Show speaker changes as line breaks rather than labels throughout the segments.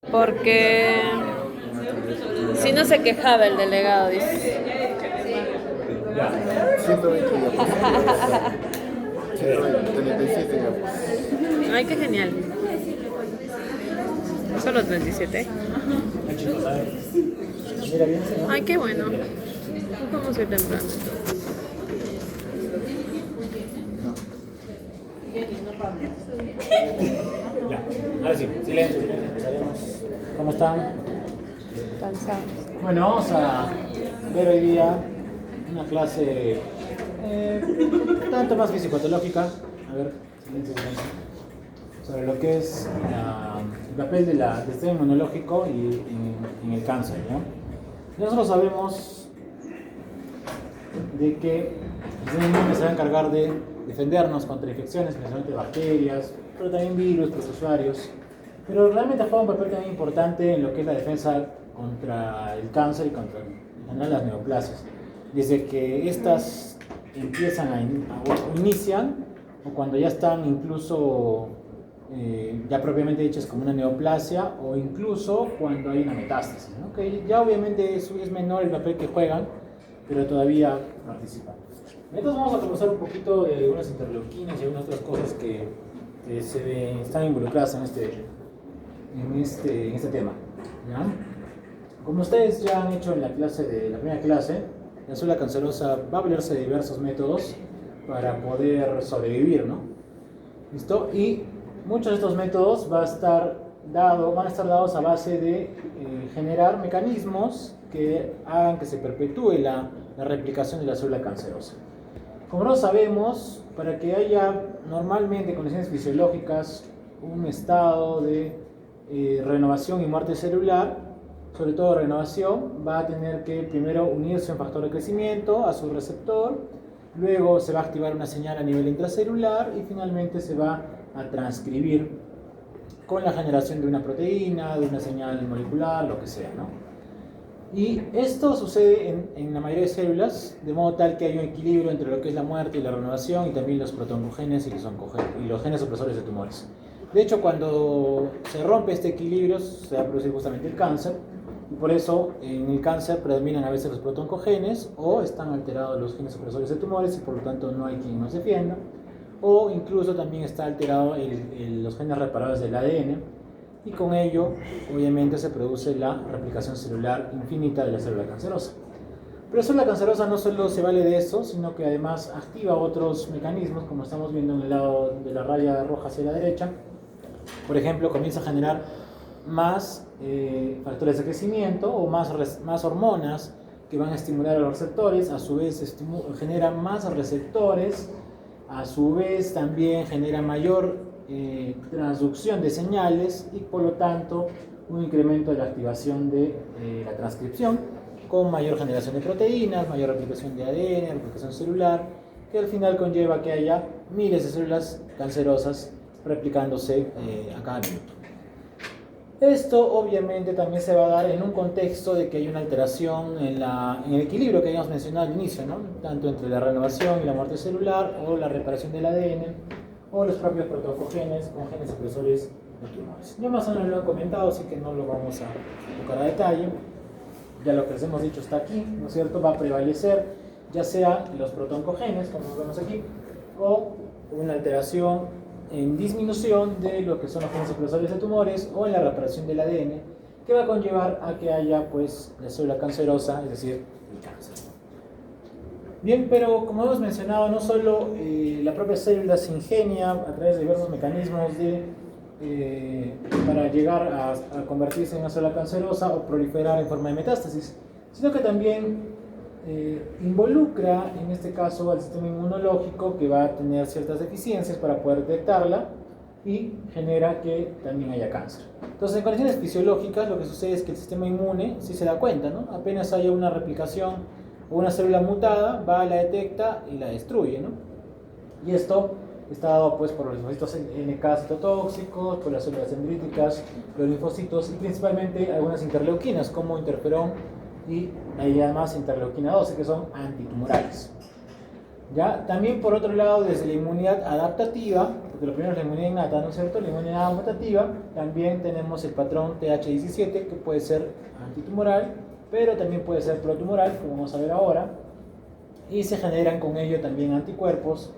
Porque si no se quejaba el delegado, dice.
Ya. 120 diapositivas. 137 diapositivas.
Ay, qué genial. Solo 37.
Ay, chicos, a ver. Mira bien, ¿sí, no?
Ay, qué bueno. Vamos a ir temprano.
Ya. Ahora sí, silencio, silencio. Empezaremos. ¿Cómo están?
Cansados.
Bueno, vamos a ver hoy día una clase tanto más físico-patológica. A ver, silencio, silencio. Sobre lo que es el papel del sistema inmunológico y en el cáncer, ¿no? Nosotros sabemos de que el sistema inmune se va a encargar de defendernos contra infecciones, principalmente bacterias, pero también virus, protozoarios. Pero realmente juega un papel también importante en lo que es la defensa contra el cáncer y contra en general las neoplasias. Desde que estas empiezan o inician, o cuando ya están incluso ya propiamente hechas como una neoplasia, o incluso cuando hay una metástasis, ¿no? Que ya obviamente es menor el papel que juegan, pero todavía participan. Entonces vamos a conversar un poquito de algunas interleuquinas y algunas otras cosas que están involucradas en este tema, ¿ya? Como ustedes ya han hecho en la primera clase, la célula cancerosa va a valerse de diversos métodos para poder sobrevivir, ¿no? ¿Listo? Y muchos de estos métodos van a estar dados a base de generar mecanismos que hagan que se perpetúe la replicación de la célula cancerosa. Como no sabemos, para que haya normalmente condiciones fisiológicas un estado de renovación y muerte celular, sobre todo renovación, va a tener que primero unirse un factor de crecimiento a su receptor, luego se va a activar una señal a nivel intracelular y finalmente se va a transcribir con la generación de una proteína, de una señal molecular, lo que sea, ¿no? Y esto sucede en la mayoría de células, de modo tal que hay un equilibrio entre lo que es la muerte y la renovación y también los protoncogenes y los genes supresores de tumores. De hecho, cuando se rompe este equilibrio, se va a producir justamente el cáncer, y por eso en el cáncer predominan a veces los protoncogenes o están alterados los genes supresores de tumores y por lo tanto no hay quien nos defienda, o incluso también está alterado los genes reparadores del ADN, y con ello obviamente se produce la replicación celular infinita de la célula cancerosa. Pero la célula cancerosa no solo se vale de eso, sino que además activa otros mecanismos, como estamos viendo en el lado de la raya roja hacia la derecha. Por ejemplo, comienza a generar más factores de crecimiento o más hormonas que van a estimular a los receptores, a su vez genera más receptores, a su vez también genera mayor transducción de señales y por lo tanto un incremento de la activación de la transcripción con mayor generación de proteínas, mayor replicación de ADN, replicación celular, que al final conlleva que haya miles de células cancerosas replicándose a cada minuto. Esto obviamente también se va a dar en un contexto de que hay una alteración en el equilibrio que habíamos mencionado al inicio, ¿no? Tanto entre la renovación y la muerte celular o la reparación del ADN o los propios protoncogenes con genes supresores de tumores. Ya más o menos lo he comentado, así que no lo vamos a tocar a detalle. Ya lo que les hemos dicho está aquí, ¿no es cierto? Va a prevalecer ya sea los protoncogenes, como vemos aquí, o una alteración en disminución de lo que son los genes supresores de tumores o en la reparación del ADN, que va a conllevar a que haya pues la célula cancerosa, es decir, el cáncer. Bien, pero como hemos mencionado, no solo la propia célula se ingenia a través de diversos mecanismos para llegar a convertirse en una célula cancerosa o proliferar en forma de metástasis, sino que también involucra, en este caso, al sistema inmunológico, que va a tener ciertas deficiencias para poder detectarla y genera que también haya cáncer. Entonces, en condiciones fisiológicas, lo que sucede es que el sistema inmune sí se da cuenta, ¿no? Apenas haya una replicación o una célula mutada, va, la detecta y la destruye, ¿no? Y esto está dado pues, por los linfocitos NK citotóxicos, por las células dendríticas, los linfocitos y principalmente algunas interleuquinas como interferón y además interleuquina 12, que son antitumorales. ¿Ya? También por otro lado, desde la inmunidad adaptativa, porque lo primero es la inmunidad innata, ¿no es cierto? La inmunidad aumentativa, también tenemos el patrón TH17, que puede ser antitumoral, pero también puede ser protumoral, como vamos a ver ahora, y se generan con ello también anticuerpos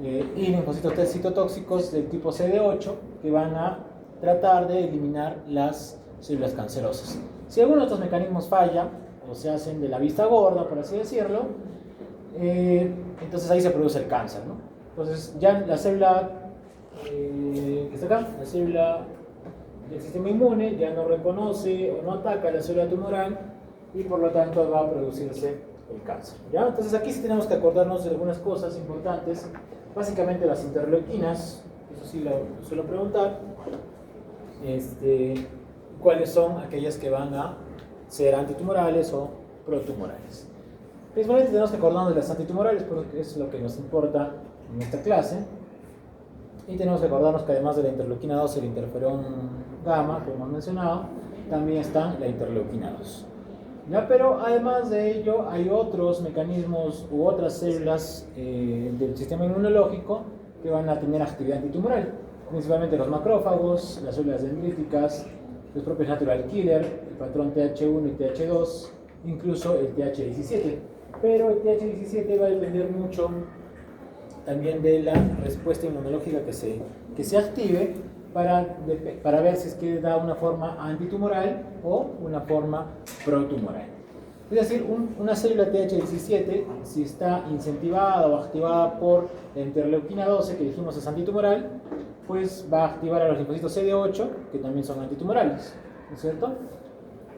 y linfocitos T citotóxicos del tipo CD8 que van a tratar de eliminar las células cancerosas. Si alguno de estos mecanismos falla o se hacen de la vista gorda, por así decirlo, entonces ahí se produce el cáncer, ¿no? Entonces ya la célula que está acá, la célula del sistema inmune, ya no reconoce o no ataca la célula tumoral y por lo tanto va a producirse el cáncer, ¿ya? Entonces aquí sí tenemos que acordarnos de algunas cosas importantes, básicamente las interleuquinas, eso sí lo suelo preguntar, cuáles son aquellas que van a ser antitumorales o protumorales. Principalmente tenemos que acordarnos de las antitumorales porque es lo que nos importa en esta clase. Y tenemos que acordarnos que además de la interleuquina 2 y el interferón gamma que hemos mencionado, también está la interleuquina 2. ¿Ya? Pero además de ello hay otros mecanismos u otras células del sistema inmunológico que van a tener actividad antitumoral, principalmente los macrófagos, las células dendríticas, los propios natural killer, el patrón TH1 y TH2, incluso el TH17. Pero el TH17 va a depender mucho también de la respuesta inmunológica que se active para ver si es que da una forma antitumoral o una forma protumoral. Es decir, una célula TH17, si está incentivada o activada por la interleuquina 12, que dijimos es antitumoral, pues va a activar a los linfocitos CD8, que también son antitumorales, ¿no es cierto?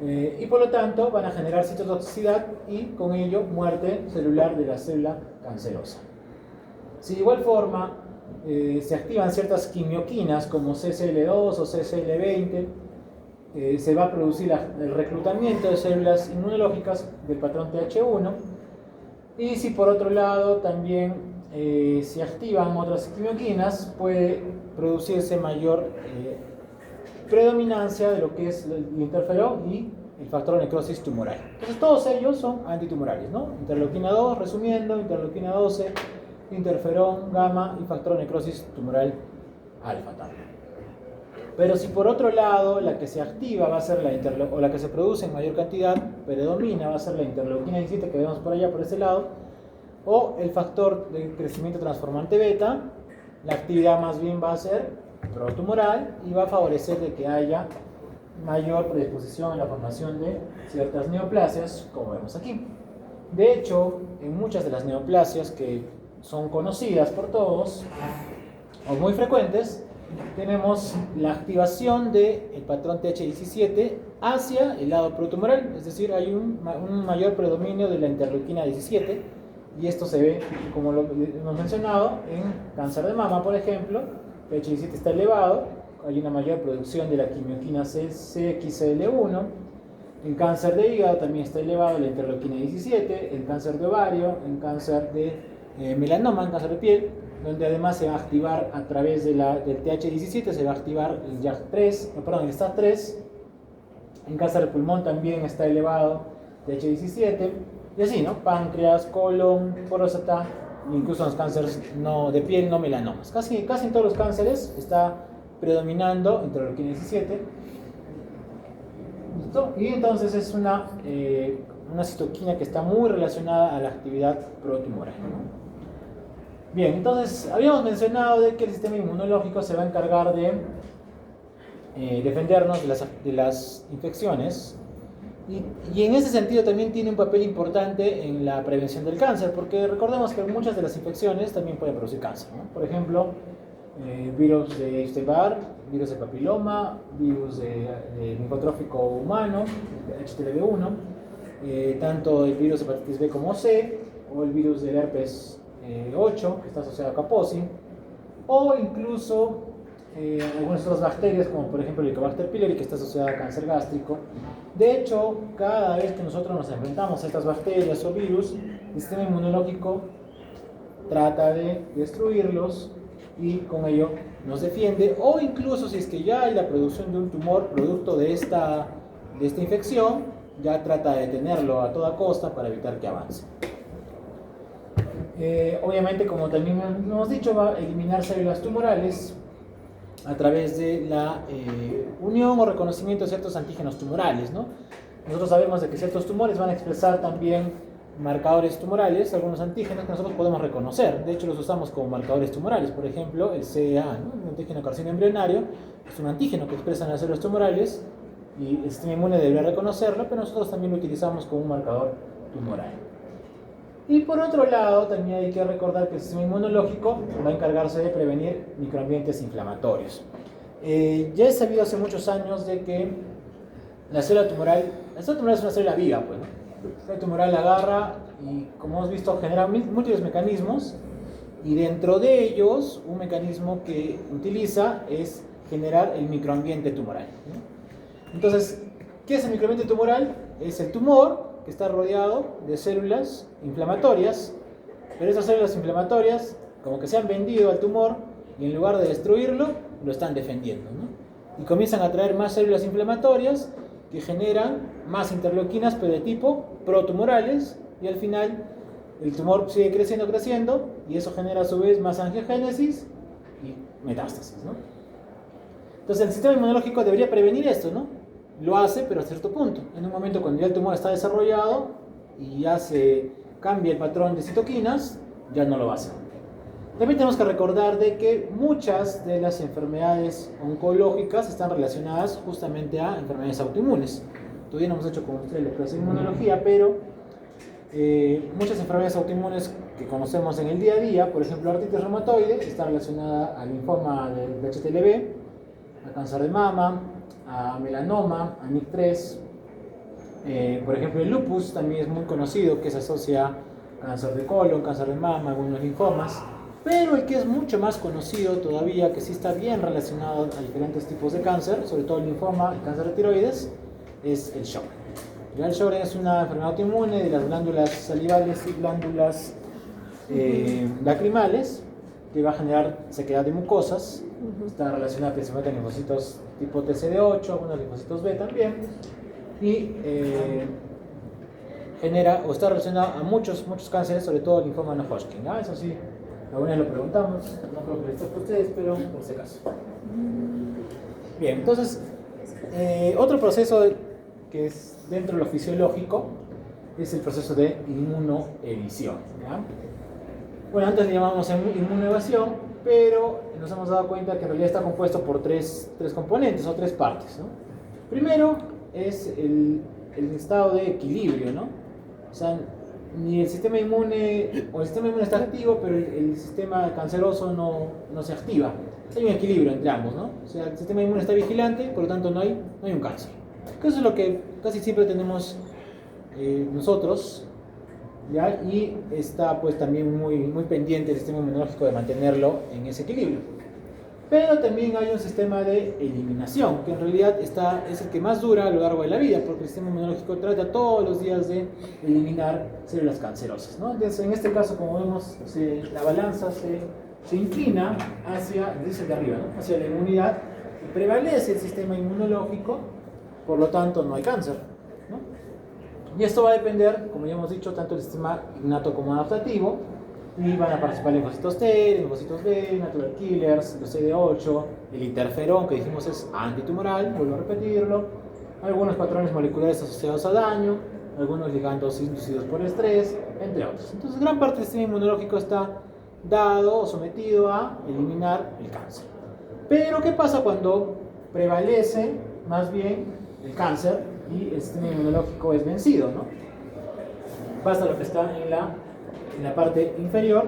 Y por lo tanto van a generar citotoxicidad y con ello muerte celular de la célula cancerosa. Si de igual forma se activan ciertas quimioquinas como CCL2 o CCL20, se va a producir el reclutamiento de células inmunológicas del patrón TH1. Y si por otro lado también se activan otras quimioquinas, puede producirse mayor predominancia de lo que es el interferón y el factor de necrosis tumoral. Entonces todos ellos son antitumorales, ¿no? Interleuquina 2, resumiendo, interleuquina 12, interferón, gamma y factor de necrosis tumoral alfa también. Pero si por otro lado la que se activa va a ser o la que se produce en mayor cantidad, predomina, va a ser la interleuquina 17 que vemos por allá, por este lado, o el factor de crecimiento transformante beta, la actividad más bien va a ser protumoral y va a favorecer de que haya mayor predisposición a la formación de ciertas neoplasias, como vemos aquí. De hecho, en muchas de las neoplasias que son conocidas por todos o muy frecuentes, tenemos la activación del patrón TH17 hacia el lado protumoral, es decir, hay un mayor predominio de la interleuquina 17 y esto se ve, como lo hemos mencionado, en cáncer de mama, por ejemplo. TH17 está elevado, hay una mayor producción de la quimioquina CXCL1. En cáncer de hígado también está elevado la interleuquina 17, en cáncer de ovario, en cáncer de melanoma, en cáncer de piel, donde además se va a activar a través del TH17, se va a activar el JAK3, el STAT3. En cáncer de pulmón también está elevado TH17, y así, ¿no? Páncreas, colon, próstata, incluso en los cánceres de piel, no melanomas. Casi en todos los cánceres está predominando interleuquina 17. ¿Listo? Y entonces es una citoquina que está muy relacionada a la actividad protumoral, ¿no? Bien, entonces habíamos mencionado de que el sistema inmunológico se va a encargar de defendernos de las infecciones y en ese sentido también tiene un papel importante en la prevención del cáncer, porque recordemos que muchas de las infecciones también pueden producir cáncer, ¿no? Por ejemplo, virus de Epstein-Barr, virus de papiloma, virus de linfotrófico humano, HTLV1, tanto el virus de hepatitis B como C, o el virus del herpes 8, que está asociado a Kaposi, o incluso algunas otras bacterias, como por ejemplo el Helicobacter pylori, que está asociada a cáncer gástrico. De hecho, cada vez que nosotros nos enfrentamos a estas bacterias o virus, el sistema inmunológico trata de destruirlos y con ello nos defiende, o incluso si es que ya hay la producción de un tumor producto de esta infección, ya trata de detenerlo a toda costa para evitar que avance. Obviamente, como también hemos dicho, va a eliminar células tumorales a través de la unión o reconocimiento de ciertos antígenos tumorales, ¿no? Nosotros sabemos de que ciertos tumores van a expresar también marcadores tumorales, algunos antígenos que nosotros podemos reconocer. De hecho, los usamos como marcadores tumorales. Por ejemplo, el CEA, ¿no? El antígeno carcino embrionario, es un antígeno que expresan las células tumorales y el sistema inmune debería reconocerlo, pero nosotros también lo utilizamos como un marcador tumoral. Y por otro lado, también hay que recordar que el sistema inmunológico va a encargarse de prevenir microambientes inflamatorios. Ya es sabido hace muchos años de que la célula tumoral es una célula viva, pues, ¿no? La célula tumoral agarra y, como hemos visto, genera múltiples mecanismos, y dentro de ellos, un mecanismo que utiliza es generar el microambiente tumoral, ¿no? Entonces, ¿qué es el microambiente tumoral? Es el tumor que está rodeado de células inflamatorias, pero esas células inflamatorias como que se han vendido al tumor y en lugar de destruirlo, lo están defendiendo, ¿no? Y comienzan a traer más células inflamatorias que generan más interleuquinas, pero de tipo protumorales, y al final el tumor sigue creciendo, y eso genera a su vez más angiogénesis y metástasis, ¿no? Entonces el sistema inmunológico debería prevenir esto, ¿no? Lo hace, pero a cierto punto. En un momento cuando ya el tumor está desarrollado y ya se cambia el patrón de citoquinas, ya no lo va a hacer. También tenemos que recordar de que muchas de las enfermedades oncológicas están relacionadas justamente a enfermedades autoinmunes. Todavía no hemos hecho con ustedes la clase de inmunología, pero muchas enfermedades autoinmunes que conocemos en el día a día, por ejemplo, la artritis reumatoide, está relacionada al linfoma del HTLV, al cáncer de mama, a melanoma, a NIC3. Por ejemplo, el lupus también es muy conocido, que se asocia a cáncer de colon, cáncer de mama, algunos linfomas. Pero el que es mucho más conocido todavía, que sí está bien relacionado a diferentes tipos de cáncer, sobre todo el linfoma y cáncer de tiroides, es el Sjögren. El Sjögren es una enfermedad autoinmune de las glándulas salivales y glándulas lacrimales, que va a generar sequedad de mucosas. Está relacionada principalmente con linfocitos tipo TCD8, algunos linfocitos B también, y genera o está relacionada a muchos cánceres, sobre todo el linfoma no Hodgkin. Eso sí, alguna vez lo preguntamos, no creo que lo esté por ustedes, pero por si acaso. Bien, entonces, otro proceso que es dentro de lo fisiológico es el proceso de inmunoevasión, ¿ya? Bueno, antes le llamábamos inmunoevasión, pero nos hemos dado cuenta que en realidad está compuesto por tres componentes o tres partes, ¿no? Primero es el estado de equilibrio, ¿no? O sea, ni el sistema inmune, o el sistema inmune está activo, pero el sistema canceroso no se activa. Hay un equilibrio entre ambos, ¿no? O sea, el sistema inmune está vigilante, por lo tanto no hay un cáncer. Eso es lo que casi siempre tenemos nosotros, ¿ya? Y está pues también muy pendiente el sistema inmunológico de mantenerlo en ese equilibrio. Pero también hay un sistema de eliminación, que en realidad es el que más dura a lo largo de la vida, porque el sistema inmunológico trata todos los días de eliminar células cancerosas, ¿no? Entonces, en este caso, como vemos, la balanza se inclina desde de arriba, ¿no? Hacia la inmunidad, y prevalece el sistema inmunológico, por lo tanto no hay cáncer, ¿no? Y esto va a depender, como ya hemos dicho, tanto del sistema innato como adaptativo, y van a participar linfocitos T, linfocitos B, natural killers, los CD8, el interferón, que dijimos es antitumoral, vuelvo a repetirlo, algunos patrones moleculares asociados a daño, algunos ligandos inducidos por estrés, entre otros. Entonces, gran parte del sistema inmunológico está dado o sometido a eliminar el cáncer. Pero, ¿qué pasa cuando prevalece más bien el cáncer y el sistema inmunológico es vencido, ¿no? Pasa lo que está en la parte inferior,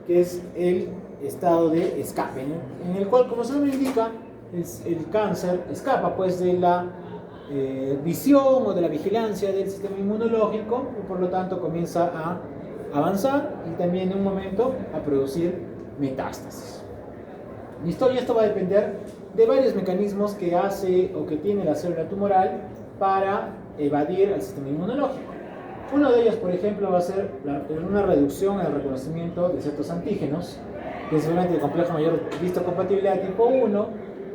que es el estado de escape, ¿no? En el cual, como su nombre indica, el cáncer escapa pues de la visión o de la vigilancia del sistema inmunológico, y por lo tanto comienza a avanzar y también en un momento a producir metástasis. ¿Listo? Y esto va a depender de varios mecanismos que hace o que tiene la célula tumoral para evadir al sistema inmunológico. Uno de ellos, por ejemplo, va a ser una reducción en el reconocimiento de ciertos antígenos, principalmente de complejo mayor histocompatibilidad tipo 1,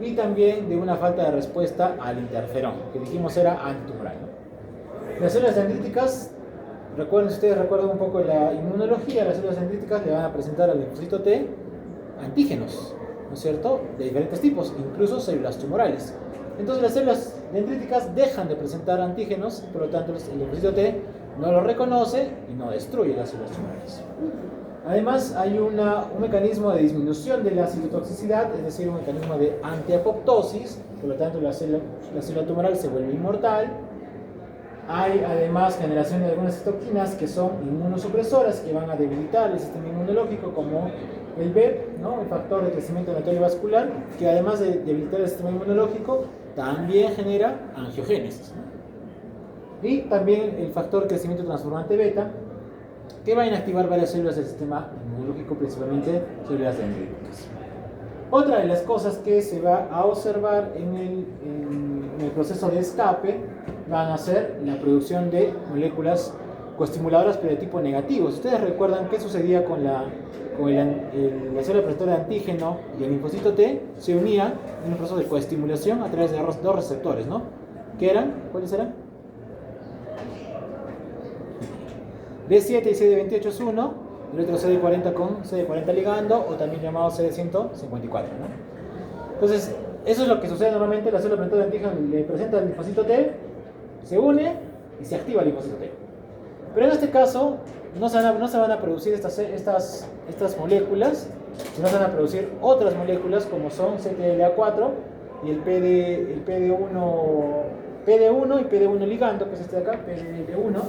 y también de una falta de respuesta al interferón, que dijimos era antitumoral, ¿no? Las células dendríticas recuerden, si ustedes recuerdan un poco la inmunología, las células dendríticas le van a presentar al linfocito T antígenos, ¿no es cierto?, de diferentes tipos, incluso células tumorales. Entonces las células dendríticas dejan de presentar antígenos, por lo tanto el linfocito T no lo reconoce y no destruye las células tumorales. Además hay un mecanismo de disminución de la citotoxicidad, es decir, un mecanismo de antiapoptosis, por lo tanto la célula tumoral se vuelve inmortal. Hay además generación de algunas citoquinas que son inmunosupresoras, que van a debilitar el sistema inmunológico, como el BEP, ¿no?, el factor de crecimiento natatorio vascular, que además de debilitar el sistema inmunológico, también genera angiogénesis, ¿no? Y también el factor de crecimiento transformante beta, que va a inactivar varias células del sistema inmunológico, principalmente células dendríticas. Otra de las cosas que se va a observar en el proceso de escape van a ser la producción de moléculas coestimuladoras, pero de tipo negativo. Si ustedes recuerdan qué sucedía con la célula receptora de antígeno y el linfocito T, se unían en un proceso de coestimulación a través de dos receptores, ¿no? ¿Qué eran? ¿Cuáles eran? D7 y CD28 es uno, el otro CD40 con CD40 ligando, o también llamado CD154, ¿no? Entonces, eso es lo que sucede normalmente. La célula receptora de antígeno le presenta el linfocito T, se une y se activa el linfocito T. Pero en este caso no se van a producir estas moléculas, sino se van a producir otras moléculas como son CTLA4 y el PD1 y PD1 ligando, que es este de acá, PD1.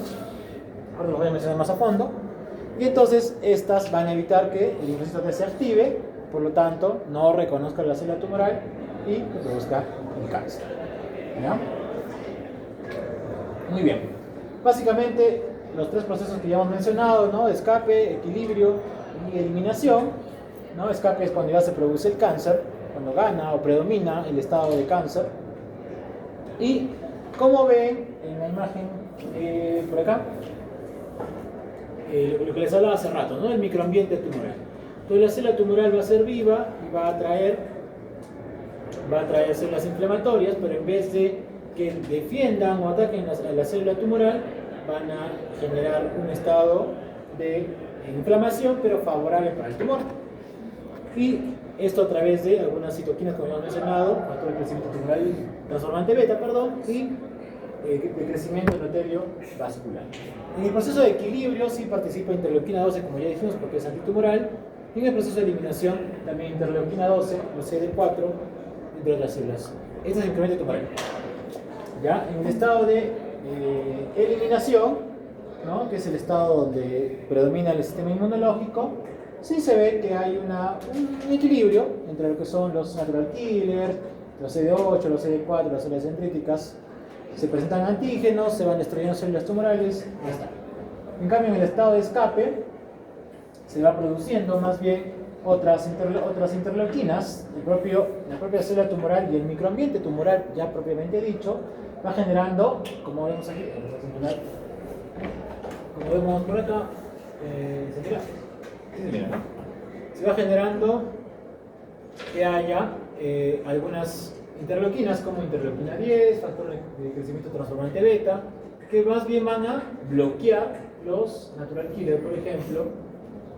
Ahora los voy a mencionar más a fondo. Y entonces estas van a evitar que el linfocito T se active, por lo tanto no reconozca la célula tumoral y produzca el cáncer. ¿Ya? Muy bien. Básicamente los tres procesos que ya hemos mencionado, ¿no? Escape, equilibrio y eliminación, ¿no? Escape es cuando ya se produce el cáncer, cuando gana o predomina el estado de cáncer. Y como ven en la imagen por acá, lo que les hablaba hace rato, ¿no?, el microambiente tumoral. Entonces la célula tumoral va a ser viva y va a atraer células inflamatorias, pero en vez de que defiendan o ataquen a la célula tumoral, van a generar un estado de inflamación, pero favorable para el tumor. Y esto a través de algunas citoquinas, como hemos mencionado, factor de crecimiento tumoral transformante beta, y de crecimiento endotelio vascular. En el proceso de equilibrio sí participa interleuquina 12, como ya dijimos, porque es antitumoral. Y en el proceso de eliminación también interleuquina 12, los CD4, entre otras células. Este es el incremento tumoral. ¿Ya? En el estado de eliminación, ¿no?, que es el estado donde predomina el sistema inmunológico, sí se ve que hay un equilibrio entre lo que son los natural killers, los CD8, los CD4, las células dendríticas. Se presentan antígenos, se van destruyendo células tumorales, ya está. En cambio, en el estado de escape se va produciendo más bien otras interleuquinas. La propia célula tumoral y el microambiente tumoral, ya propiamente dicho, va generando, como vemos aquí, como vemos por acá, se va generando que haya algunas interleuquinas como interleuquina 10, factor de crecimiento transformante beta, que más bien van a bloquear los natural killer, por ejemplo.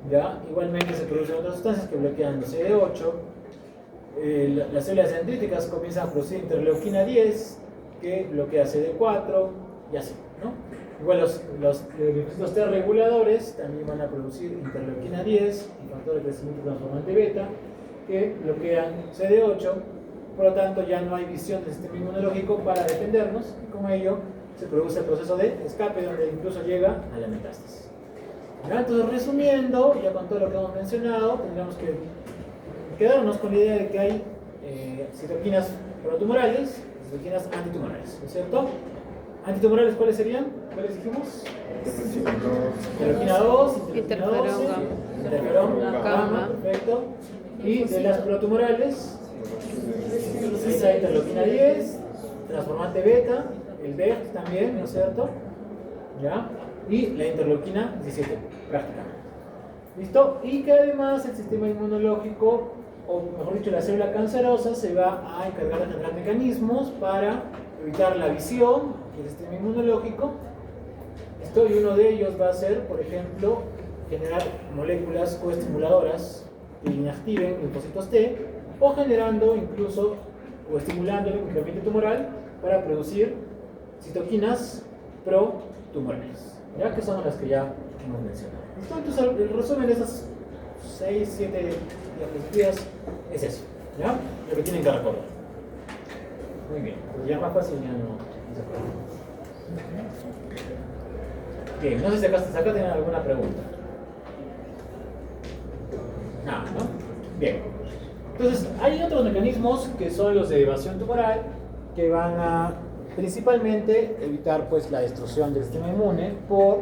¿Ya? Igualmente se producen otras sustancias que bloquean los CD8. Las células dendríticas comienzan a producir interleuquina 10, que bloquea CD4, y así, ¿no? Igual los T reguladores también van a producir interleuquina 10 y factor de crecimiento transformante beta, que bloquean CD8. Por lo tanto, ya no hay visión del sistema inmunológico para defendernos, y con ello se produce el proceso de escape, donde incluso llega a la metástasis. ¿Ya? Entonces, resumiendo, ya con todo lo que hemos mencionado, tendríamos que quedarnos con la idea de que hay citoquinas protumorales y citoquinas antitumorales, ¿no es cierto? Antitumorales, ¿cuáles serían? ¿Cuáles dijimos? Interleuquina 2, interleuquina 12, interferón gamma, perfecto. Y de las protumorales, esa interleuquina 10, transformante beta, el BERT también, ¿no es cierto? ¿Ya? Y la interleuquina 17, prácticamente. ¿Listo? Y que además el sistema inmunológico, o mejor dicho, la célula cancerosa, se va a encargar de generar mecanismos para evitar la visión del sistema inmunológico ¿Listo? Y uno de ellos va a ser, por ejemplo, generar moléculas coestimuladoras que inactiven linfocitos T, o generando incluso, o estimulando el microambiente tumoral para producir citoquinas pro-tumorales, ¿ya? Que son las que ya hemos mencionado. ¿Listo? Entonces, el resumen de esas 6, 7 diapositivas es eso, ¿ya? Lo que tienen que recordar. Muy bien, pues ya más fácil ya no se puede. Bien, no sé si acá tienen alguna pregunta. Nada, ¿no? Bien. Entonces, hay otros mecanismos que son los de evasión tumoral que van a principalmente evitar pues, la destrucción del sistema inmune por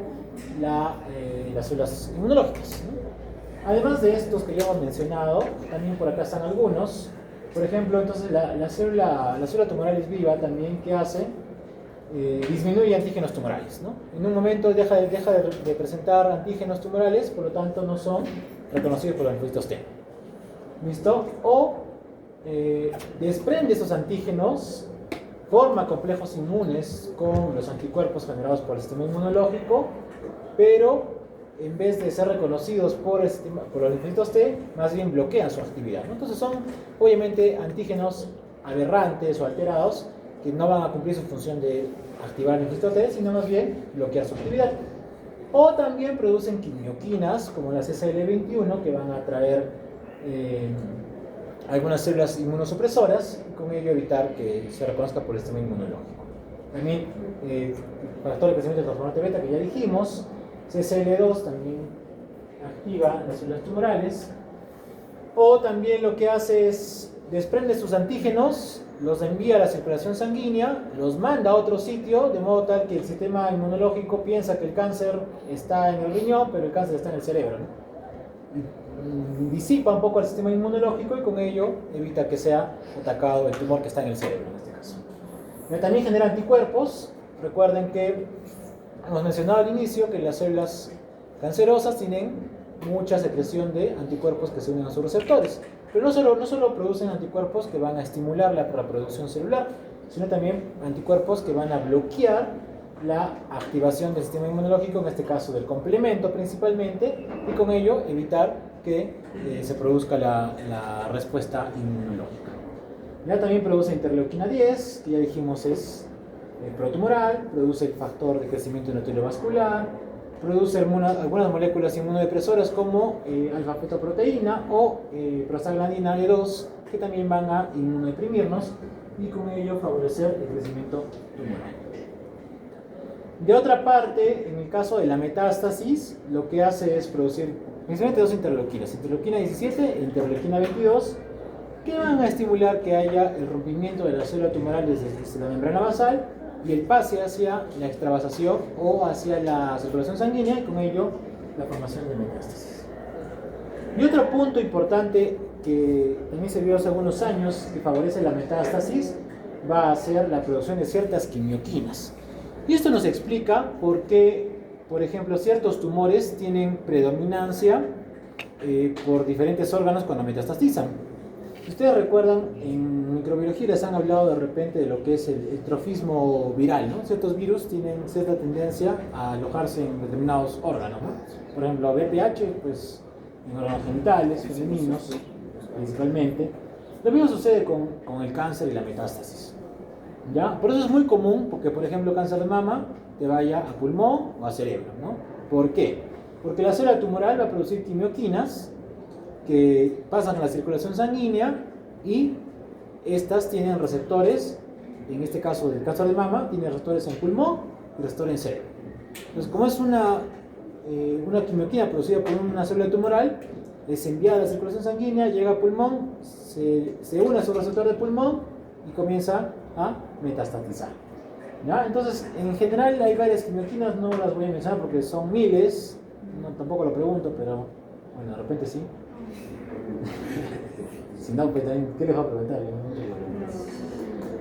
las células inmunológicas, ¿no? Además de estos que ya hemos mencionado, también por acá están algunos. Por ejemplo, entonces la célula tumoral es viva también, ¿qué hace? Disminuye antígenos tumorales, ¿no? En un momento deja de presentar antígenos tumorales, por lo tanto no son reconocidos por los linfocitos T. ¿Listo? O desprende esos antígenos, forma complejos inmunes con los anticuerpos generados por el sistema inmunológico, pero en vez de ser reconocidos por los linfocitos T, más bien bloquean su actividad, ¿no? Entonces son obviamente antígenos aberrantes o alterados que no van a cumplir su función de activar el linfocito T, sino más bien bloquear su actividad. O también producen quimioquinas como las SL21 que van a atraer algunas células inmunosupresoras y con ello evitar que se reconozca por el sistema inmunológico. También factor de crecimiento del transformante beta que ya dijimos, CCL2 también activa las células tumorales. O también lo que hace es desprende sus antígenos, los envía a la circulación sanguínea, los manda a otro sitio, de modo tal que el sistema inmunológico piensa que el cáncer está en el riñón, pero el cáncer está en el cerebro, ¿no? Disipa un poco el sistema inmunológico y con ello evita que sea atacado el tumor que está en el cerebro en este caso. Pero también genera anticuerpos. Recuerden que hemos mencionado al inicio que las células cancerosas tienen mucha secreción de anticuerpos que se unen a sus receptores. Pero no solo producen anticuerpos que van a estimular la reproducción celular, sino también anticuerpos que van a bloquear la activación del sistema inmunológico, en este caso del complemento principalmente, y con ello evitar que se produzca la respuesta inmunológica. Ya también produce interleuquina 10, que ya dijimos es protumoral, produce el factor de crecimiento endoteliovascular, produce algunas moléculas inmunodepresoras como alfa-fetoproteína o prostaglandina E2, que también van a inmunodeprimirnos y con ello favorecer el crecimiento tumoral. De otra parte, en el caso de la metástasis, lo que hace es producir principalmente dos interleuquinas, interleuquina 17 e interleuquina 22, que van a estimular que haya el rompimiento de la célula tumoral desde la membrana basal y el pase hacia la extravasación o hacia la circulación sanguínea y con ello la formación de metástasis. Y otro punto importante que también se vio hace algunos años que favorece la metástasis va a ser la producción de ciertas quimioquinas. Y esto nos explica por qué, por ejemplo, ciertos tumores tienen predominancia por diferentes órganos cuando metastatizan. Si ustedes recuerdan, en microbiología les han hablado de repente de lo que es el trofismo viral, ¿no? Ciertos virus tienen cierta tendencia a alojarse en determinados órganos, ¿no? Por ejemplo, BPH, pues en órganos genitales, femeninos, principalmente. Lo mismo sucede con el cáncer y la metástasis. ¿Ya? Por eso es muy común, porque por ejemplo cáncer de mama te vaya a pulmón o a cerebro, ¿no? ¿Por qué? Porque la célula tumoral va a producir quimioquinas que pasan a la circulación sanguínea y estas tienen receptores, en este caso del cáncer de mama, tiene receptores en pulmón y receptores en cerebro. Entonces, como es una quimioquina producida por una célula tumoral, es enviada a la circulación sanguínea, llega a pulmón, se une a su receptor de pulmón y comienza a metastatizar. ¿Ya? Entonces, en general hay varias quimioquinas, no las voy a mencionar porque son miles, no, tampoco lo pregunto, pero bueno, de repente sí. Si no, pues también, ¿qué les voy a preguntar?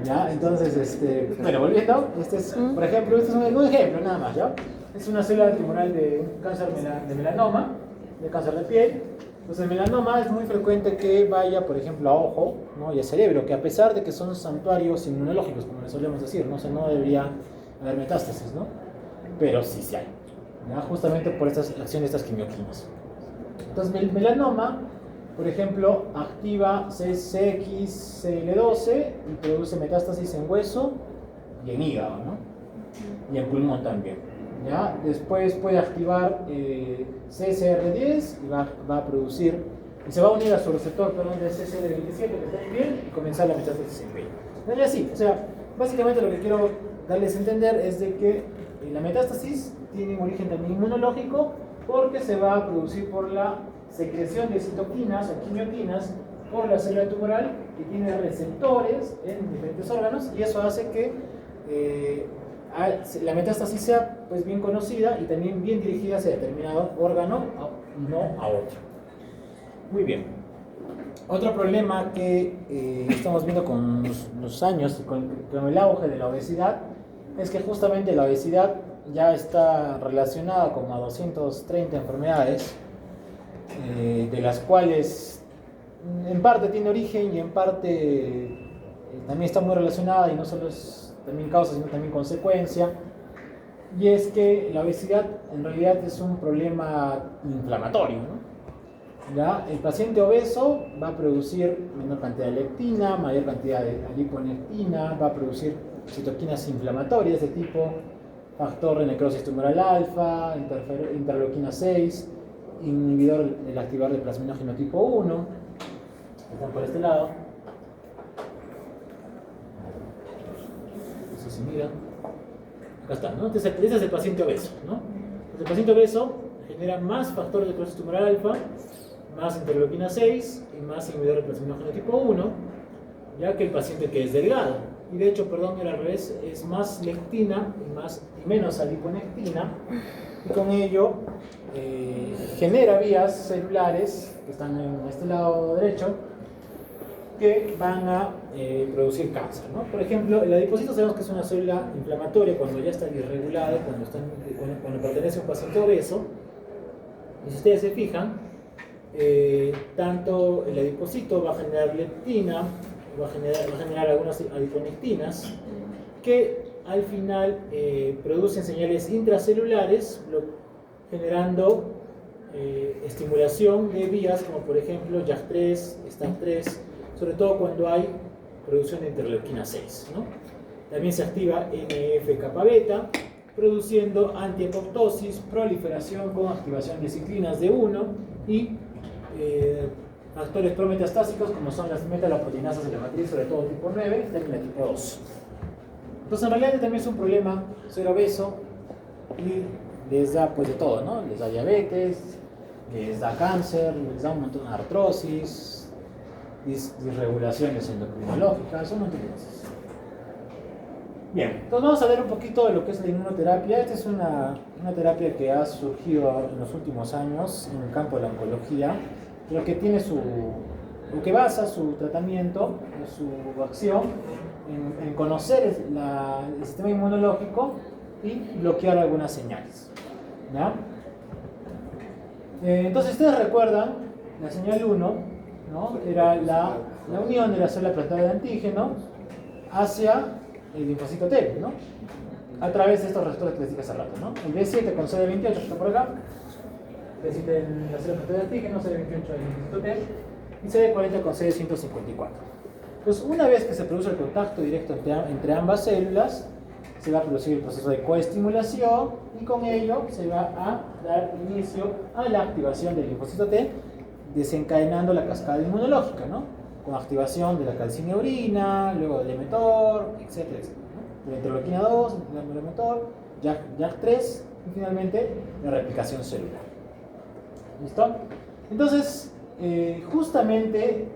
¿Ya? Entonces, bueno, volviendo, este es, por ejemplo, este es un ejemplo nada más, ¿ya? Es una célula tumoral de un cáncer de melanoma, de cáncer de piel. Entonces, el melanoma es muy frecuente que vaya, por ejemplo, a ojo, ¿no? Y a cerebro, que a pesar de que son santuarios inmunológicos, como les solemos decir, ¿no? O sea, no debería haber metástasis, ¿no? pero sí hay, ¿ya? Justamente por estas acciones de estas quimioquinas. Entonces, el melanoma, por ejemplo, activa CXCL12 y produce metástasis en hueso y en hígado, ¿no? Y en pulmón también, ¿ya? Después puede activar CCR10 y va a producir, y se va a unir a su receptor, perdón, de CCR27 que está en piel y comenzar la metástasis en piel. Y así, o sea, básicamente lo que quiero darles a entender es de que la metástasis tiene un origen también inmunológico porque se va a producir por la secreción de citoquinas o quimioquinas por la célula tumoral que tiene receptores en diferentes órganos y eso hace que la metástasis sea pues, bien conocida y también bien dirigida hacia determinado órgano y no a otro. Muy bien. Otro problema que estamos viendo con los años y con el auge de la obesidad es que justamente la obesidad ya está relacionada con a 230 enfermedades, de las cuales en parte tiene origen y en parte también está muy relacionada y no solo es también causa sino también consecuencia, y es que la obesidad en realidad es un problema inflamatorio, ¿no? ¿Ya? El paciente obeso va a producir menor cantidad de leptina, mayor cantidad de adiponectina, va a producir citoquinas inflamatorias de tipo factor de necrosis tumoral alfa, interleuquina 6, inhibidor del activador de plasminógeno tipo 1, están por este lado. Eso se mira. Acá está, ¿no? Entonces, este es el paciente obeso, ¿no? Entonces, el paciente obeso genera más factor de necrosis tumoral alfa, más interleuquina 6 y más inhibidor de plasminógeno tipo 1, ya que el paciente que es delgado. Y de hecho, perdón, era al revés, es más lectina y menos adiponectina, y con ello genera vías celulares que están en este lado derecho que van a producir cáncer, ¿no? Por ejemplo, el adipocito sabemos que es una célula inflamatoria cuando ya está disregulada, cuando pertenece a un paciente obeso, y si ustedes se fijan, tanto el adipocito va a generar leptina, va a generar algunas adiponectinas que al final producen señales intracelulares generando estimulación de vías como por ejemplo JAK3, STAT3, sobre todo cuando hay producción de interleuquina 6, ¿no? También se activa NF-kappa beta produciendo antiapoptosis, proliferación con activación de ciclinas de 1 y factores prometastásicos como son las metaloproteinasas de la matriz, sobre todo tipo 9 y la tipo 2. Entonces en realidad también es un problema ser obeso y les da pues de todo, ¿no? Les da diabetes, les da cáncer, les da un montón de artrosis, disregulaciones endocrinológicas, un montón de cosas. Bien, entonces vamos a ver un poquito de lo que es la inmunoterapia. Esta es una terapia que ha surgido en los últimos años en el campo de la oncología, pero que tiene lo que basa su tratamiento, su acción en conocer el sistema inmunológico y bloquear algunas señales, ¿ya? Entonces ustedes recuerdan la señal 1, ¿no? Era la unión de la célula plantaria de antígeno hacia el linfocito T, ¿no? A través de estos receptores que les dije hace rato, ¿no? El B7 con CD28 que está por acá, B7 en la célula plantaria de antígeno, CD28 en el linfocito T y CD40 con CD154. Entonces, una vez que se produce el contacto directo entre ambas células, se va a producir el proceso de coestimulación y con ello se va a dar inicio a la activación del linfocito T, desencadenando la cascada inmunológica, ¿no? Con activación de la calcineurina, luego del emetor, etcétera, etcétera, ¿no? De la interleuquina 2, el emetor, JAK3 y finalmente la replicación celular. ¿Listo? Entonces, justamente,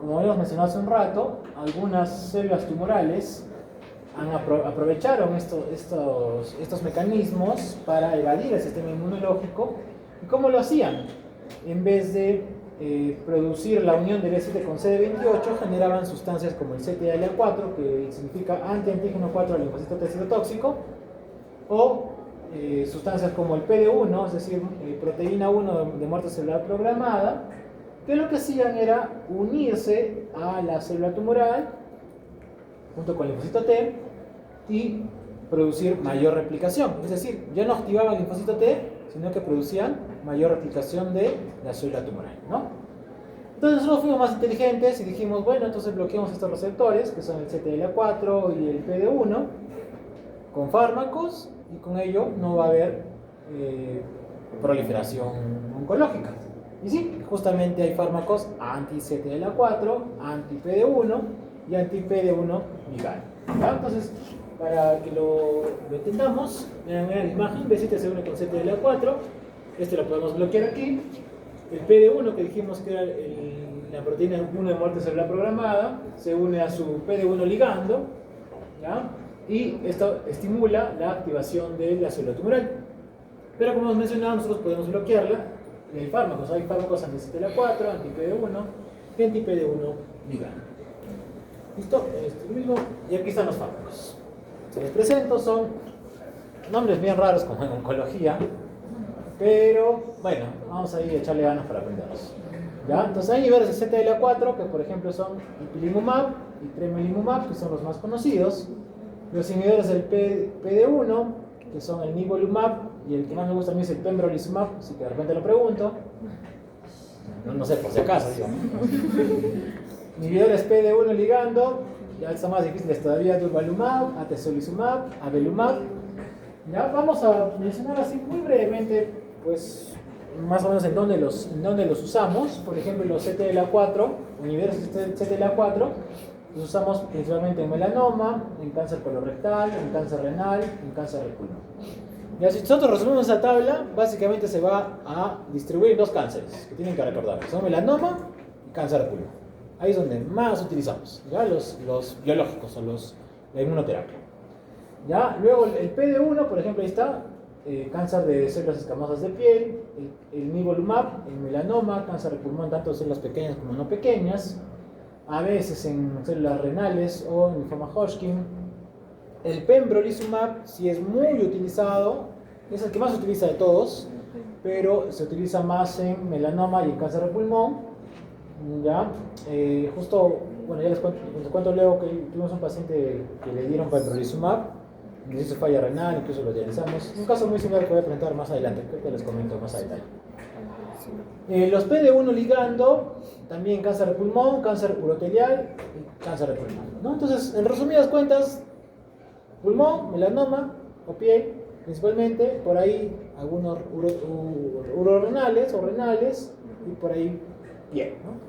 como habíamos mencionado hace un rato, algunas células tumorales aprovecharon estos mecanismos para evadir el sistema inmunológico. ¿Y cómo lo hacían? En vez de producir la unión de B7 con CD28, generaban sustancias como el CTLA4, que significa anti-antígeno 4 al linfocito T citotóxico, o sustancias como el PD1, es decir, proteína 1 de muerte celular programada, que lo que hacían era unirse a la célula tumoral junto con el linfocito T y producir mayor replicación. Es decir, ya no activaban el linfocito T, sino que producían mayor replicación de la célula tumoral, ¿no? Entonces nosotros fuimos más inteligentes y dijimos, bueno, entonces bloqueamos estos receptores, que son el CTLA4 y el PD1, con fármacos, y con ello no va a haber proliferación oncológica. Y sí, justamente hay fármacos anti-CTLA4, anti-PD1 y anti-PD1 ligando. Entonces, para que lo entendamos, vean la imagen, B7 se une con CTLA4, este lo podemos bloquear aquí. El PD1, que dijimos que era la proteína 1 de muerte celular programada, se une a su PD1 ligando, ¿ya? Y esto estimula la activación de la célula tumoral. Pero como hemos mencionado, nosotros podemos bloquearla. Y hay fármacos anti-CTLA4, anti-PD1 y anti-PD1 ligando. ¿Listo? Este mismo. Y aquí están los fármacos. Se les presento, son nombres bien raros como en oncología, pero bueno, vamos a ir a echarle ganas para aprenderlos. ¿Ya? Entonces hay niveles de CTLA4 que por ejemplo son ipilimumab y tremelimumab, que son los más conocidos. Los inhibidores del PD1, que son el nivolumab, y el que más me gusta a mí es el pembrolizumab, así que de repente lo pregunto. No sé, por si acaso, digamos. Inhibidores PD1 ligando, ya está más difíciles todavía, durvalumab, atezolizumab, avelumab. Ya vamos a mencionar así muy brevemente, pues más o menos en dónde los usamos. Por ejemplo, los CTLA4, inhibidores de CTLA4, los usamos principalmente en melanoma, en cáncer colorectal, en cáncer renal, en cáncer de pulmón. Ya, si nosotros resumimos esa tabla, básicamente se va a distribuir en dos cánceres que tienen que recordar, son melanoma y cáncer de pulmón. Ahí es donde más utilizamos, ¿ya? Los biológicos o la inmunoterapia. ¿Ya? Luego el PD1, por ejemplo, ahí está, cáncer de células escamosas de piel, el nivolumab, el melanoma, cáncer de pulmón, tanto células pequeñas como no pequeñas, a veces en células renales o en linfoma Hodgkin. El pembrolizumab sí es muy utilizado, es el que más se utiliza de todos, pero se utiliza más en melanoma y en cáncer de pulmón. ¿Ya? Justo, bueno, ya les cuento luego que tuvimos un paciente que le dieron pembrolizumab, le hizo falla renal, incluso lo dializamos. Un caso muy similar que voy a presentar más adelante, creo que les comento más a detalle. Los PD1 ligando, también cáncer de pulmón, cáncer urotelial y cáncer de pulmón, ¿no? Entonces, en resumidas cuentas, pulmón, melanoma o piel, principalmente, por ahí algunos urorenales o renales y por ahí piel, ¿no?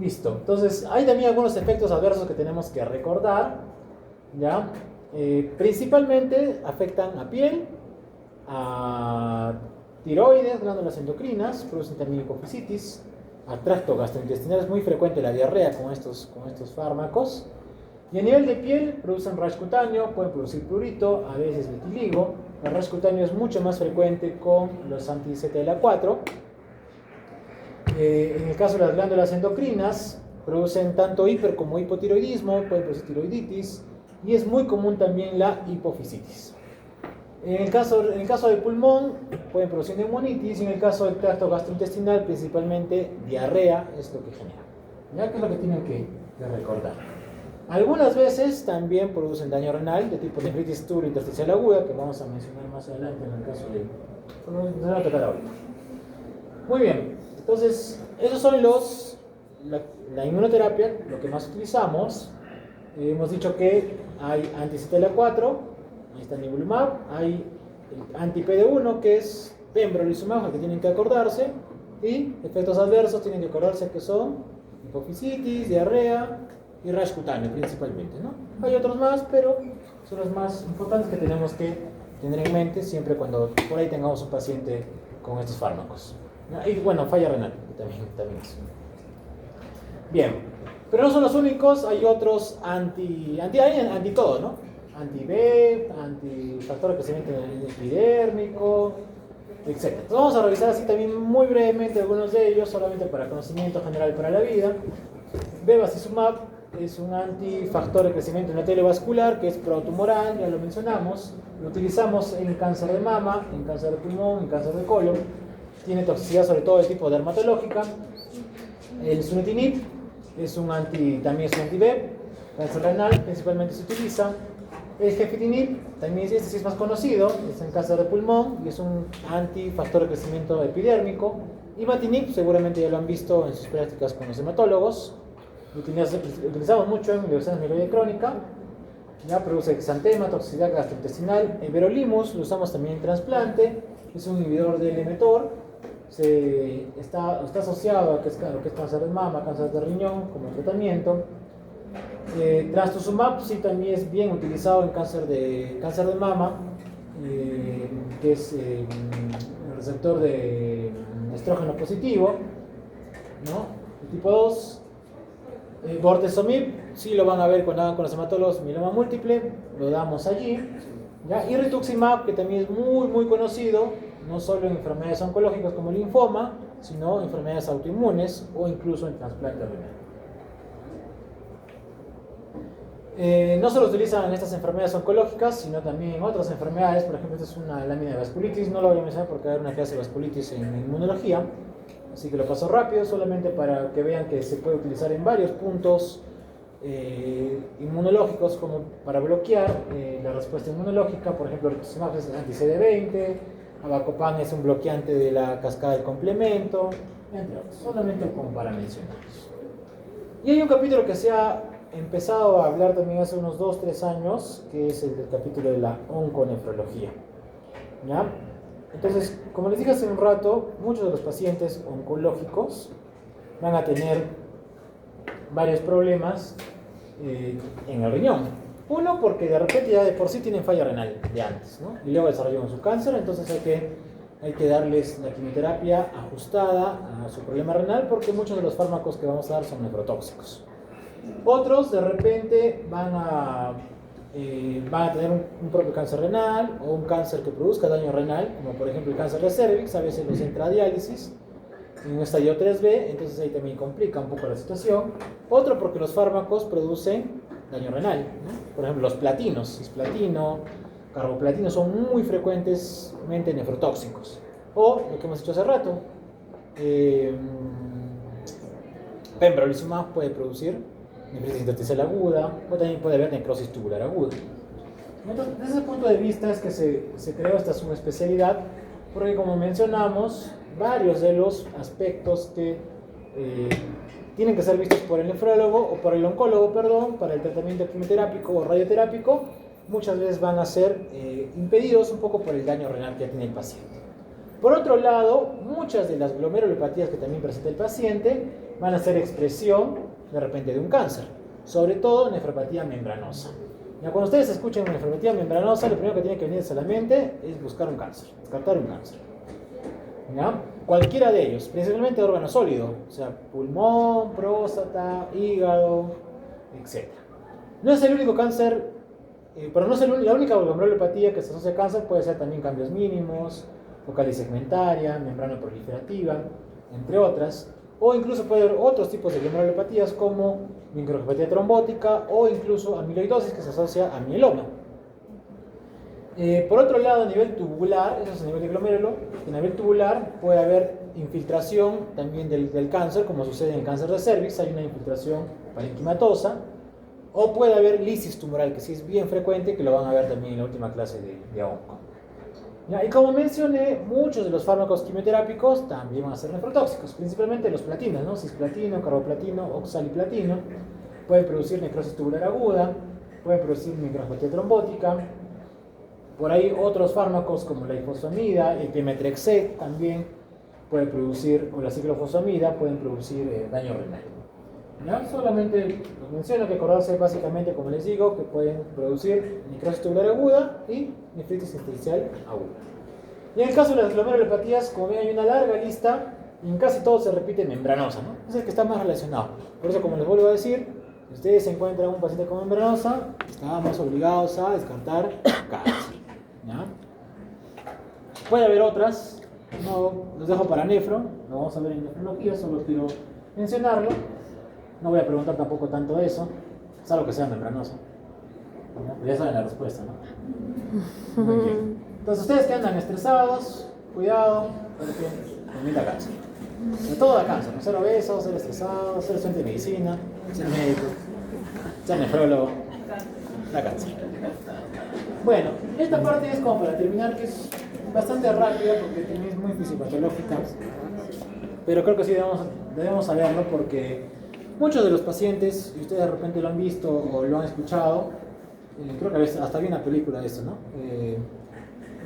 Listo. Entonces, hay también algunos efectos adversos que tenemos que recordar, ¿ya? Principalmente afectan a piel, a tiroides, glándulas endocrinas, producen también hipofisitis, a tracto gastrointestinal. Es muy frecuente la diarrea con estos fármacos. Y a nivel de piel, producen rash cutáneo, pueden producir prurito, a veces vitiligo. El rash cutáneo es mucho más frecuente con los anti-CTLA4. En el caso de las glándulas endocrinas, producen tanto hiper como hipotiroidismo, pueden producir tiroiditis, y es muy común también la hipofisitis. En el caso del pulmón, pueden producir neumonitis, y en el caso del tracto gastrointestinal, principalmente diarrea es lo que genera. ¿Ya? Que es lo que tienen que recordar. Algunas veces también producen daño renal de tipo nefritis tubulointersticial aguda, que vamos a mencionar más adelante en el caso de... Bueno, no va a tocar ahorita. Muy bien, entonces, esos son la inmunoterapia, lo que más utilizamos. Hemos dicho que hay anti-CTLA4, ahí está el nivolumab, hay el anti-PD1, que es pembrolizumab, que tienen que acordarse, y efectos adversos tienen que acordarse que son hipofisitis, diarrea y rash cutáneo principalmente, ¿no? Hay otros más, pero son los más importantes que tenemos que tener en mente siempre cuando por ahí tengamos un paciente con estos fármacos. Y bueno, falla renal, también es. Bien, pero no son los únicos, hay otros anti todo, ¿no? Anti-B, antifactor de crecimiento epidérmico, etc. Entonces vamos a revisar así también muy brevemente algunos de ellos, solamente para conocimiento general para la vida. Bevacizumab es un antifactor de crecimiento endoteliovascular que es protumoral, ya lo mencionamos. Lo utilizamos en cáncer de mama, en cáncer de pulmón, en cáncer de colon. Tiene toxicidad sobre todo de tipo dermatológica. El sunitinib también es un anti-B. Cáncer renal principalmente se utiliza. El gefitinib, también este sí es más conocido, es en cáncer de pulmón y es un antifactor de crecimiento epidérmico. Imatinib, seguramente ya lo han visto en sus prácticas con los hematólogos. Lo utilizamos mucho en leucemia mieloide crónica. Ya produce exantema, toxicidad gastrointestinal. El everolimus lo usamos también en trasplante. Es un inhibidor del mTOR. Está asociado a lo que es cáncer de mama, cáncer de riñón como tratamiento. Trastuzumab sí también es bien utilizado en cáncer de mama, que es el receptor de estrógeno positivo, ¿no? El tipo 2. Bortezomib sí lo van a ver cuando hagan con los hematólogos mieloma múltiple, lo damos allí, ¿ya? Y rituximab, que también es muy conocido, no solo en enfermedades oncológicas como el linfoma, sino en enfermedades autoinmunes o incluso en trasplante renal. No solo se utilizan en estas enfermedades oncológicas, sino también en otras enfermedades. Por ejemplo, esta es una lámina de vasculitis, no lo voy a mencionar porque hay una clase de vasculitis en inmunología, así que lo paso rápido, solamente para que vean que se puede utilizar en varios puntos inmunológicos como para bloquear la respuesta inmunológica. Por ejemplo, rituximab es anti-CD20, avacopan es un bloqueante de la cascada del complemento, entre otros, solamente como para mencionarlos. Y hay un capítulo que se ha empezado a hablar también hace unos 2-3 años, que es el del capítulo de la onconefrología, ¿ya? Entonces, como les dije hace un rato, muchos de los pacientes oncológicos van a tener varios problemas en el riñón. Uno, porque de repente ya de por sí tienen falla renal de antes, ¿no? Y luego desarrollaron su cáncer, entonces hay que darles la quimioterapia ajustada a su problema renal, porque muchos de los fármacos que vamos a dar son nefrotóxicos. Otros de repente van a tener un propio cáncer renal o un cáncer que produzca daño renal, como por ejemplo el cáncer de cervix, a veces los entra a diálisis en un estadio 3B, entonces ahí también complica un poco la situación. Otro porque los fármacos producen daño renal, ¿no? Por ejemplo los platinos, cisplatino, carboplatino son muy frecuentemente nefrotóxicos. O lo que hemos dicho hace rato, pembrolizumab puede producir nefritis intersticial aguda, o también puede haber necrosis tubular aguda. Entonces, desde ese punto de vista es que se creó esta subespecialidad, porque como mencionamos, varios de los aspectos que tienen que ser vistos por el nefrólogo o por el oncólogo, para el tratamiento quimioterápico o radioterápico, muchas veces van a ser impedidos un poco por el daño renal que tiene el paciente. Por otro lado, muchas de las glomerulopatías que también presenta el paciente van a ser expresión de repente de un cáncer, sobre todo nefropatía membranosa. Ya cuando ustedes escuchen una nefropatía membranosa, lo primero que tiene que venirse a la mente es buscar un cáncer, descartar un cáncer. ¿Ya? Cualquiera de ellos, principalmente de órgano sólido, o sea, pulmón, próstata, hígado, etc. No es el único cáncer, pero no es la única glomerulopatía que se asocia a cáncer, puede ser también cambios mínimos, focal segmentaria, membrana proliferativa, entre otras. O incluso puede haber otros tipos de glomerulopatías como microangiopatía trombótica o incluso amiloidosis que se asocia a mieloma. Por otro lado, a nivel tubular, eso es a nivel de glomérulo, a nivel tubular puede haber infiltración también del cáncer, como sucede en el cáncer de cervix, hay una infiltración parenquimatosa, o puede haber lisis tumoral, que sí es bien frecuente, que lo van a ver también en la última clase de onco. ¿Ya? Y como mencioné, muchos de los fármacos quimioterápicos también van a ser nefrotóxicos, principalmente los platinos, ¿no? Cisplatino, carboplatino, oxaliplatino, pueden producir necrosis tubular aguda, pueden producir microangiopatía trombótica. Por ahí otros fármacos como la ifosfamida, el pemetrexed también puede producir, o la ciclofosfamida pueden producir daño renal. ¿Ya? Solamente les menciono que acordarse básicamente, como les digo, que pueden producir necrosis tubular aguda y nefritis intersticial aguda. Y en el caso de las glomerulopatías, como ven, hay una larga lista y en casi todo se repite membranosa, ¿no? Es el que está más relacionado. Por eso, como les vuelvo a decir, si ustedes se encuentran un paciente con membranosa, estamos obligados a descartar cáncer. ¿Ya? Puede haber otras, no los dejo para nefro, lo vamos a ver en nefrología, solo quiero mencionarlo. No voy a preguntar tampoco tanto de eso, salvo que sea membranoso. Ya saben la respuesta, ¿no? Muy bien. Entonces, ustedes que andan estresados, cuidado, porque también da cáncer. De todo da cáncer, no ser obeso, ser estresado, ser estudiante de medicina, ser médico. sea nefrólogo, da cáncer. Bueno, esta parte es como para terminar, que es bastante rápida porque también es muy fisiopatológica, pero creo que sí debemos saberlo porque muchos de los pacientes, y ustedes de repente lo han visto o lo han escuchado, creo que a veces hasta había una película de esto, ¿no?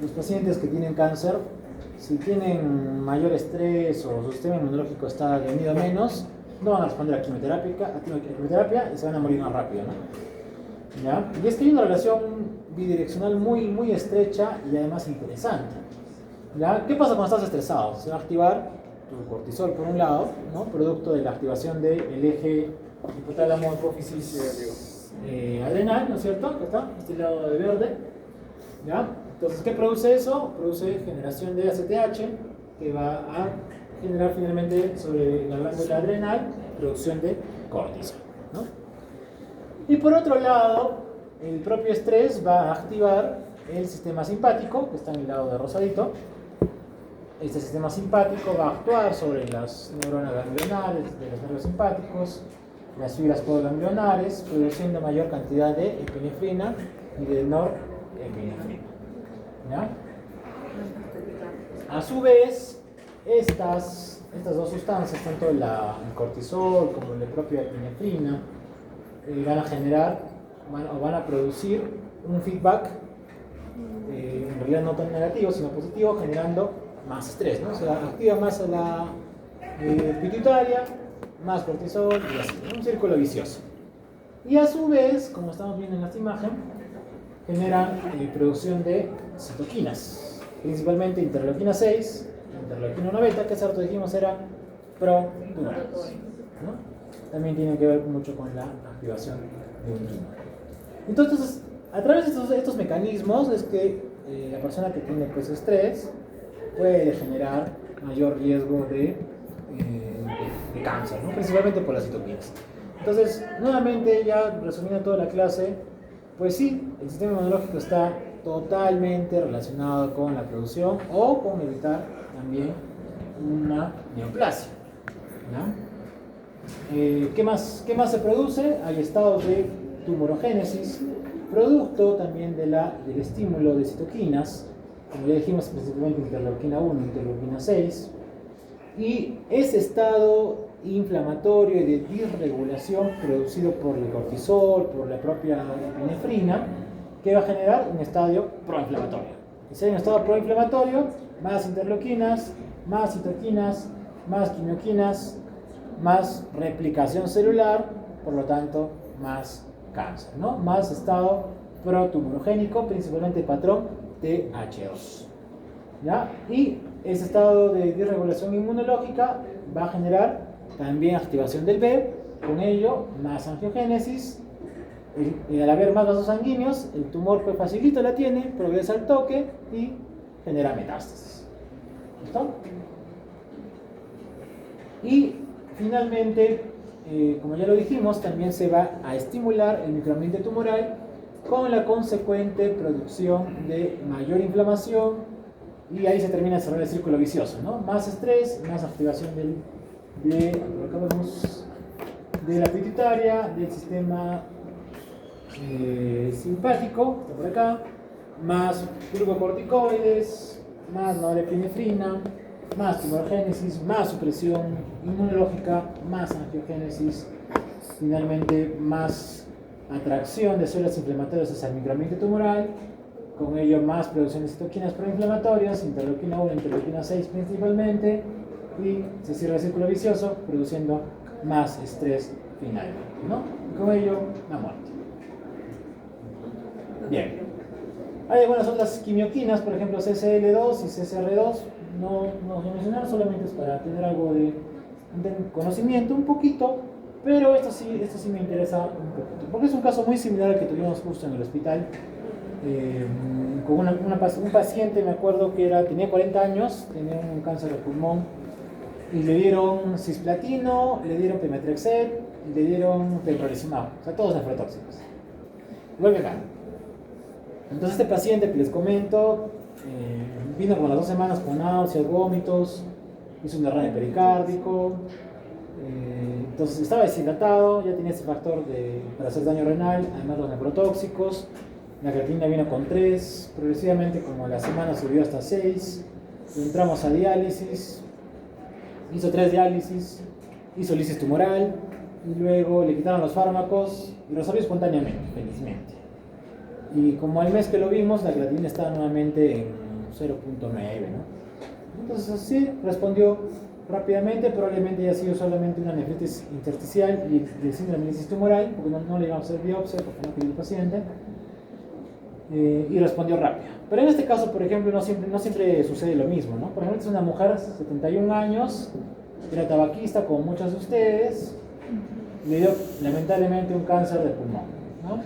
Los pacientes que tienen cáncer, si tienen mayor estrés o su sistema inmunológico está venido menos, no van a responder a quimioterapia y se van a morir más rápido, ¿no? ¿Ya? Y es que hay una relación bidireccional muy estrecha y además interesante. ¿Ya? ¿Qué pasa cuando estás estresado? Se va a activar tu cortisol por un lado, ¿no? Producto de la activación del eje hipotálamo hipófisis adrenal, ¿no es cierto? Acá está, este lado de verde. ¿Ya? Entonces, ¿qué produce eso? Produce generación de ACTH, que va a generar finalmente sobre la glándula adrenal producción de cortisol, ¿no? Y por otro lado, el propio estrés va a activar el sistema simpático, que está en el lado de rosadito. Este sistema simpático va a actuar sobre las neuronas ganglionares de los nervios simpáticos, las fibras podganglionares, produciendo mayor cantidad de epinefrina y de norepinefrina. ¿Ya? A su vez, estas dos sustancias, tanto el cortisol como la propia epinefrina, van a generar o van a producir un feedback, en realidad no tan negativo, sino positivo, generando más estrés, ¿no? O sea, activa más a la pituitaria, más cortisol y así, ¿no? Un círculo vicioso. Y a su vez, como estamos viendo en esta imagen, generan producción de citoquinas, principalmente interleuquina 6, interleuquina 1 beta, que cierto dijimos era pro-tumorales, ¿no? También tiene que ver mucho con la activación de un tumor. Entonces, a través de estos mecanismos es que la persona que tiene pues estrés puede generar mayor riesgo de cáncer, ¿no? Principalmente por las citoquinas. Entonces, nuevamente, ya resumiendo toda la clase, pues sí, el sistema inmunológico está totalmente relacionado con la producción o con evitar también una neoplasia, ¿no? ¿Qué más se produce? Hay estados de tumorogénesis, producto también del estímulo de citoquinas, como ya dijimos, principalmente interleuquina 1, interleuquina 6, y ese estado inflamatorio y de disregulación producido por el cortisol, por la propia epinefrina, que va a generar un estadio proinflamatorio. Y si hay un estado proinflamatorio, más interleuquinas, más citoquinas, más quimioquinas, más replicación celular, por lo tanto, más cáncer, ¿no? Más estado protumorogénico, principalmente patrón TH2. ¿Ya? Y ese estado de disregulación inmunológica va a generar también activación del B, con ello más angiogénesis, y al haber más vasos sanguíneos, el tumor pues facilito la tiene, progresa al toque y genera metástasis. ¿Listo? Y finalmente, como ya lo dijimos, también se va a estimular el microambiente tumoral con la consecuente producción de mayor inflamación, y ahí se termina de cerrar el círculo vicioso, ¿no? Más estrés, más activación de la pituitaria, del sistema simpático, está por acá, más glucocorticoides, más norepinefrina, más tumorogénesis, más supresión inmunológica, más angiogénesis, finalmente más atracción de células inflamatorias hacia el microambiente tumoral, con ello más producción de citoquinas proinflamatorias, interleuquina 1, interleuquina 6 principalmente, y se cierra el círculo vicioso produciendo más estrés finalmente, ¿no? Y con ello la muerte. Bien. Hay algunas otras quimioquinas, por ejemplo CCL2 y CCR2, no voy a mencionar, solamente es para tener algo de conocimiento un poquito, pero esto sí me interesa un poquito, porque es un caso muy similar al que tuvimos justo en el hospital, con un paciente, me acuerdo que tenía 40 años, tenía un cáncer de pulmón, y le dieron cisplatino, le dieron pemetrexed, y le dieron pembrolizumab, o sea, todos nefrotóxicos. Igual que acá. Entonces este paciente que les comento, vino como las 2 semanas con náuseas, vómitos, hizo un derrame pericárdico, Entonces estaba deshidratado, ya tenía ese factor para hacer daño renal, además los nefrotóxicos. La creatinina vino con 3, progresivamente como la semana subió hasta 6. Entramos a diálisis, hizo 3 diálisis, hizo lisis tumoral y luego le quitaron los fármacos y resolvió espontáneamente, felizmente. Y como al mes que lo vimos, la creatinina estaba nuevamente en 0.9, ¿no? Entonces así respondió rápidamente, probablemente haya sido solamente una nefritis intersticial y el síndrome de lisis tumoral, porque no le íbamos a hacer biopsia porque no quería el paciente. Y respondió rápido. Pero en este caso, por ejemplo, no siempre sucede lo mismo, ¿no? Por ejemplo, es una mujer, 71 años, era tabaquista como muchos de ustedes, le dio lamentablemente un cáncer de pulmón, ¿no?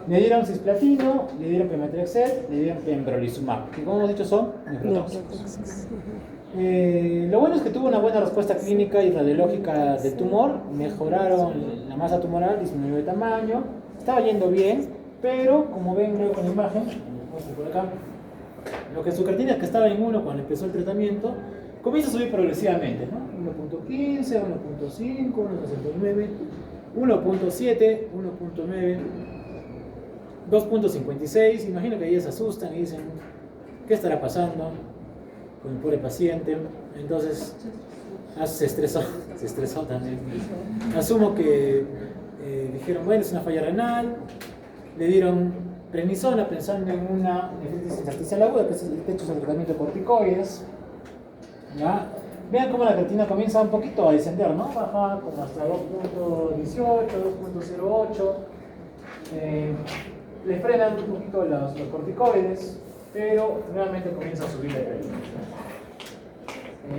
Le dieron cisplatino, le dieron pemetrexed, le dieron pembrolizumab, que como hemos dicho son nefrotóxicos. Lo bueno es que tuvo una buena respuesta clínica y radiológica del tumor, mejoraron la masa tumoral, disminuyó de tamaño, estaba yendo bien. Pero, como ven luego con la imagen, por acá, lo que su creatinina que estaba en 1 cuando empezó el tratamiento, comienza a subir progresivamente, ¿no? 1.15, 1.5, 1.69, 1.7, 1.9, 2.56. Imagino que ellos se asustan y dicen, ¿qué estará pasando con el pobre paciente? Entonces, se estresó también. Asumo que dijeron, bueno, es una falla renal. Le dieron prednisona pensando en una nefritis intersticial aguda, que es el techo del tratamiento de corticoides. ¿Ya? Vean cómo la creatinina comienza un poquito a descender, ¿no? Baja como hasta 2.18, 2.08. Le frenan un poquito los corticoides, pero nuevamente comienza a subir la creatinina.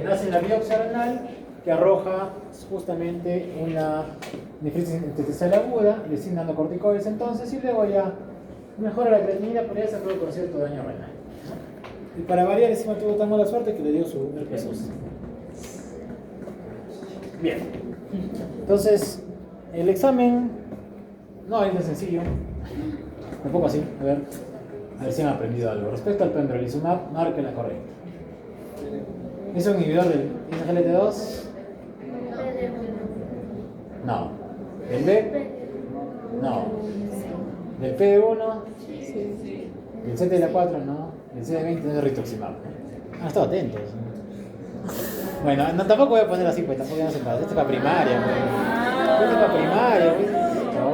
Hacen la biopsia renal que arroja justamente una nefritis intersticial aguda, le siguen dando corticoides entonces y luego ya mejora la creatinina, pero ya se acabó con cierto daño renal, ¿no? Y para variar, encima tuvo tan mala suerte que le dio su herpes zóster. Bien, entonces el examen no es tan sencillo, un poco así, a ver si han aprendido algo. Respecto al pembrolizumab, marque la correcta. ¿Es un inhibidor del ISGLT2? No. ¿Del B? No. ¿Del P1? ¿Del CTLA4? No. ¿Del CD20? No es rituximab. Han estado atentos. Bueno, tampoco voy a poner así, pues tampoco no se pasa. Esto es para primaria, pues. Esto es para primaria, pues. No.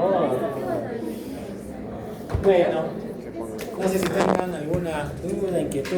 Bueno, no sé si tengan alguna duda, inquietud.